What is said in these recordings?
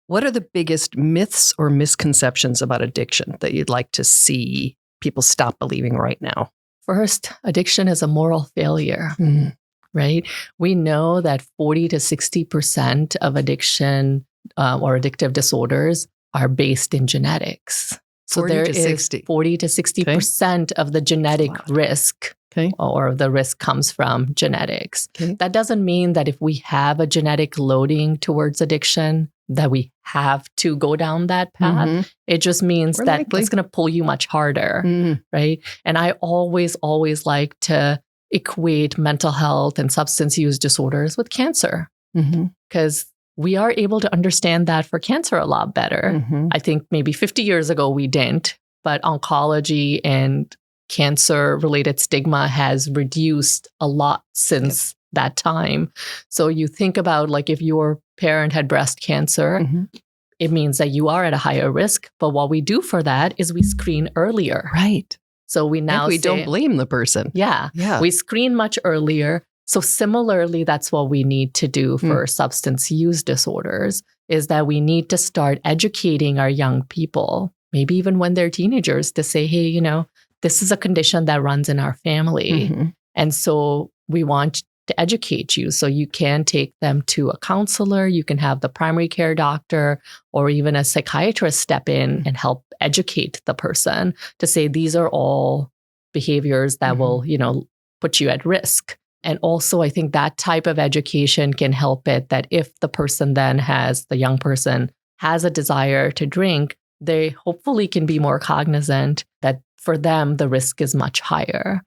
What are the biggest myths or misconceptions about addiction that you'd like to see people stop believing right now? First, addiction is a moral failure, right? We know that 40 to 60% of addiction or addictive disorders are based in genetics. So 40 there to is 60. 40 to 60% of the genetic risk, or the risk comes from genetics. That doesn't mean that if we have a genetic loading towards addiction, that we have to go down that path. It just means that it's going to pull you much harder, right? And I always like to equate mental health and substance use disorders with cancer, because we are able to understand that for cancer a lot better. I think maybe 50 years ago we didn't, but oncology and cancer-related stigma has reduced a lot since that time. So you think about, like, if your parent had breast cancer, it means that you are at a higher risk. But what we do for that is we screen earlier. Right. So we now don't blame the person. Yeah. We screen much earlier. So similarly, that's what we need to do for substance use disorders, is that we need to start educating our young people, maybe even when they're teenagers, to say, hey, you know, this is a condition that runs in our family. And so we want to educate you. So you can take them to a counselor, you can have the primary care doctor or even a psychiatrist step in and help educate the person to say, these are all behaviors that will, you know, put you at risk. And also, I think that type of education can help it, that if the person then the young person has a desire to drink, they hopefully can be more cognizant that for them, the risk is much higher.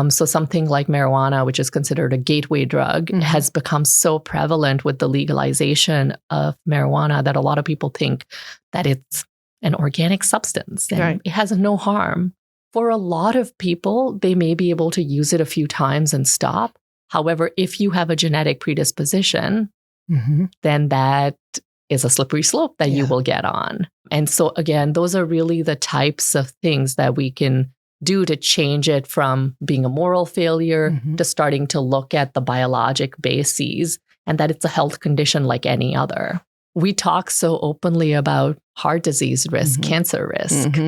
So something like marijuana, which is considered a gateway drug, has become so prevalent with the legalization of marijuana that a lot of people think that it's an organic substance and it has no harm. For a lot of people, they may be able to use it a few times and stop. However, if you have a genetic predisposition, then that is a slippery slope that you will get on. And so again, those are really the types of things that we can do to change it from being a moral failure to starting to look at the biologic bases and that it's a health condition like any other. We talk so openly about heart disease risk, cancer risk.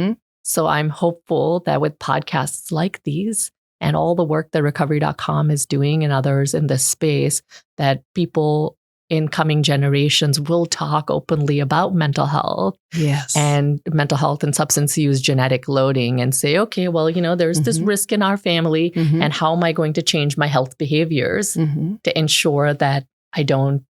So I'm hopeful that with podcasts like these and all the work that Recovery.com is doing and others in this space, that people in coming generations will talk openly about mental health and mental health and substance use genetic loading and say, okay, well, you know, there's this risk in our family and how am I going to change my health behaviors to ensure that I don't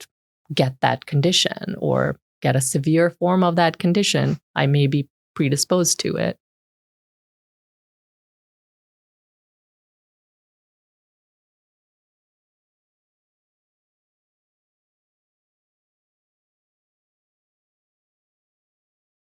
get that condition or get a severe form of that condition. I may be predisposed to it.